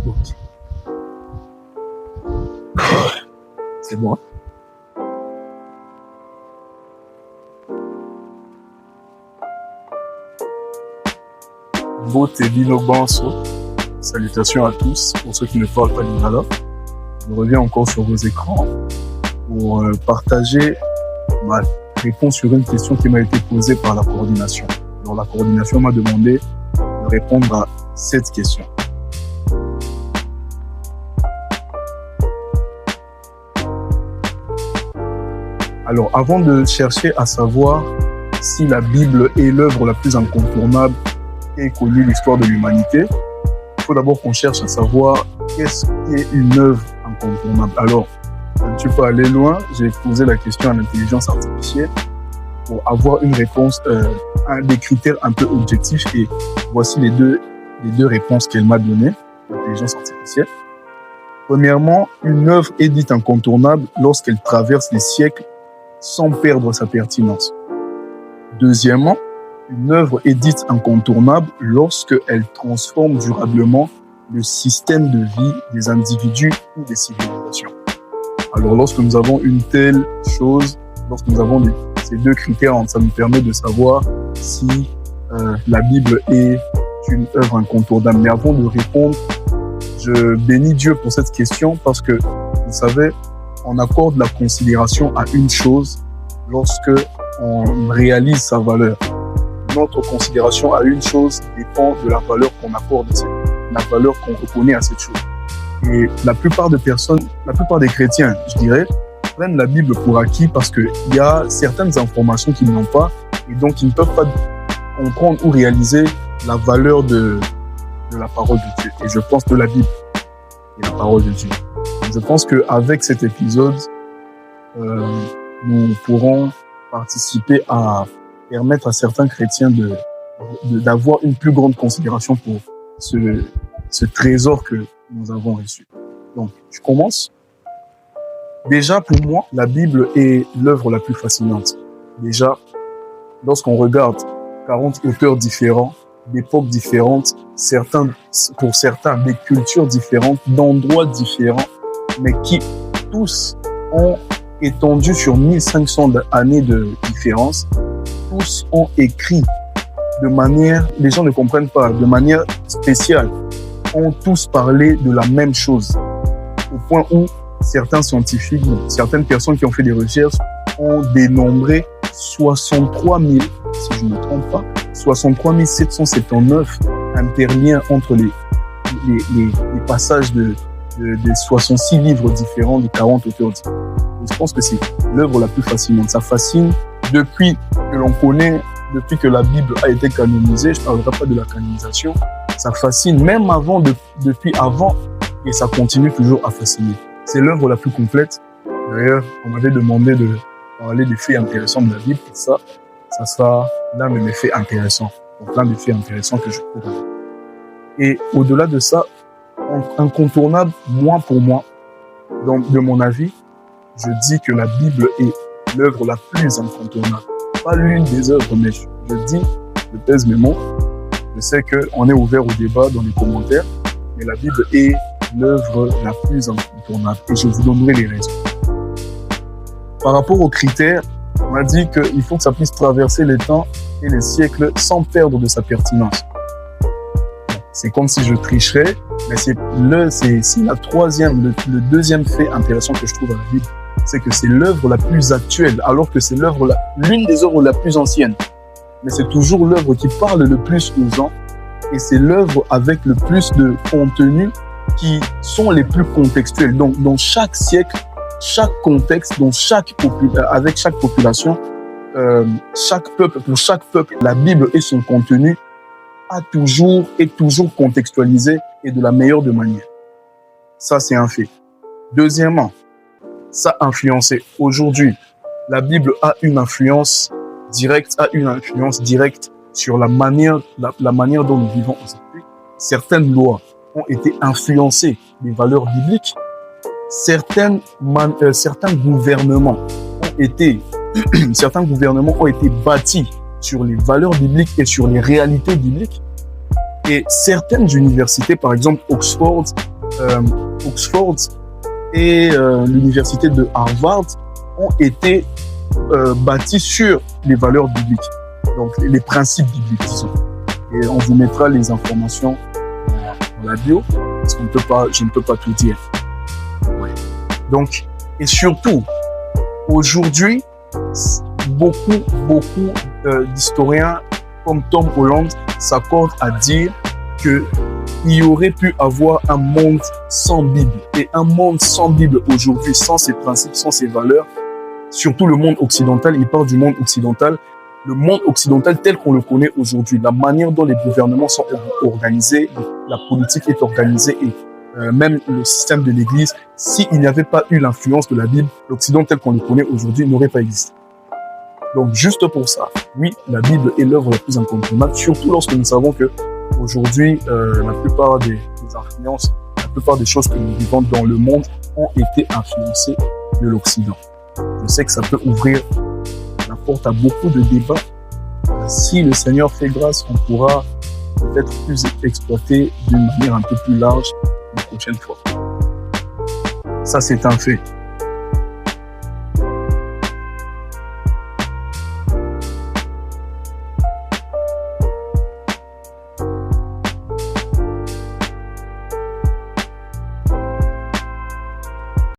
Ok. C'est bon. Bote Bino Banso. Salutations à tous. Pour ceux qui ne parlent pas lingala, je reviens encore sur vos écrans pour partager ma réponse sur une question qui m'a été posée par la coordination. Alors, la coordination m'a demandé de répondre à cette question. Alors, avant de chercher à savoir si la Bible est l'œuvre la plus incontournable et connue de l'histoire de l'humanité, il faut d'abord qu'on cherche à savoir qu'est-ce qui est une œuvre incontournable. Alors, tu peux aller loin, j'ai posé la question à l'intelligence artificielle pour avoir une réponse, des critères un peu objectifs, et voici les deux réponses qu'elle m'a données, l'intelligence artificielle. Premièrement, une œuvre est dite incontournable lorsqu'elle traverse les siècles sans perdre sa pertinence. Deuxièmement, une œuvre est dite incontournable lorsqu'elle transforme durablement le système de vie des individus ou des civilisations. Alors, lorsque nous avons une telle chose, lorsque nous avons ces deux critères, ça nous permet de savoir si la Bible est une œuvre incontournable. Mais avant de répondre, je bénis Dieu pour cette question parce que, vous savez, on accorde la considération à une chose lorsque on réalise sa valeur. Notre considération à une chose dépend de la valeur qu'on accorde à cette chose, la valeur qu'on reconnaît à cette chose. Et la plupart des chrétiens, je dirais, prennent la Bible pour acquis parce qu'il y a certaines informations qu'ils n'ont pas et donc ils ne peuvent pas comprendre ou réaliser la valeur de la parole de Dieu. Et je pense que la Bible est la parole de Dieu. Je pense qu'avec cet épisode, nous pourrons participer à permettre à certains chrétiens d'avoir une plus grande considération pour ce trésor que nous avons reçu. Donc, je commence. Déjà, pour moi, la Bible est l'œuvre la plus fascinante. Déjà, lorsqu'on regarde 40 auteurs différents, d'époques différentes, pour certains, des cultures différentes, d'endroits différents, mais qui tous ont étendu sur 1500 années de différence, tous ont écrit de manière, les gens ne comprennent pas, de manière spéciale, ont tous parlé de la même chose, au point où certains scientifiques, certaines personnes qui ont fait des recherches ont dénombré 63 000, si je ne me trompe pas, 63 779 interliens entre les passages des 66 livres différents, des 40 auteurs différents. Je pense que c'est l'œuvre la plus fascinante. Ça fascine depuis que l'on connaît, depuis que la Bible a été canonisée. Je ne parlerai pas de la canonisation. Ça fascine même depuis avant, et ça continue toujours à fasciner. C'est l'œuvre la plus complète. D'ailleurs, on m'avait demandé de parler des faits intéressants de la Bible, et ça sera l'un de mes faits intéressants. Donc l'un des faits intéressants que je peux donner. Et au-delà de ça, incontournable, pour moi, donc de mon avis, je dis que la Bible est l'œuvre la plus incontournable. Pas l'une des œuvres, mais je dis, je pèse mes mots. Je sais qu'on est ouvert au débat dans les commentaires, mais la Bible est l'œuvre la plus incontournable. Et je vous donnerai les raisons. Par rapport aux critères, on a dit qu'il faut que ça puisse traverser les temps et les siècles sans perdre de sa pertinence. C'est comme si je tricherais, mais c'est le deuxième fait intéressant que je trouve dans la Bible, c'est que c'est l'œuvre la plus actuelle, alors que c'est l'une des œuvres la plus anciennes. Mais c'est toujours l'œuvre qui parle le plus aux gens, et c'est l'œuvre avec le plus de contenu qui sont les plus contextuels. Donc, dans chaque siècle, chaque contexte, avec chaque population, pour chaque peuple, la Bible et son contenu est toujours contextualisé et de la meilleure des manières. Ça, c'est un fait. Deuxièmement, ça a influencé. Aujourd'hui, la Bible a une influence directe sur la manière dont nous vivons aujourd'hui. Certaines lois ont été influencées des valeurs bibliques. Certains gouvernements ont été bâtis sur les valeurs bibliques et sur les réalités bibliques. Et certaines universités, par exemple Oxford, Oxford et l'université de Harvard ont été bâtis sur les valeurs bibliques, donc les principes bibliques, disons. Et on vous mettra les informations dans la bio, parce qu'on ne peut pas, je ne peux pas tout dire. Ouais. Donc, et surtout, aujourd'hui, beaucoup d'historiens comme Tom Holland s'accordent à dire que il y aurait pu avoir un monde sans Bible. Et un monde sans Bible aujourd'hui, sans ses principes, sans ses valeurs, surtout le monde occidental, il parle du monde occidental, le monde occidental tel qu'on le connaît aujourd'hui, la manière dont les gouvernements sont organisés, la politique est organisée et même le système de l'Église, s'il n'y avait pas eu l'influence de la Bible, l'Occident tel qu'on le connaît aujourd'hui n'aurait pas existé. Donc juste pour ça, oui, la Bible est l'œuvre la plus incontournable, surtout lorsque nous savons que aujourd'hui, la plupart des influences, la plupart des choses que nous vivons dans le monde ont été influencées de l'Occident. Je sais que ça peut ouvrir la porte à beaucoup de débats. Si le Seigneur fait grâce, on pourra peut-être plus exploiter d'une manière un peu plus large la prochaine fois. Ça, c'est un fait.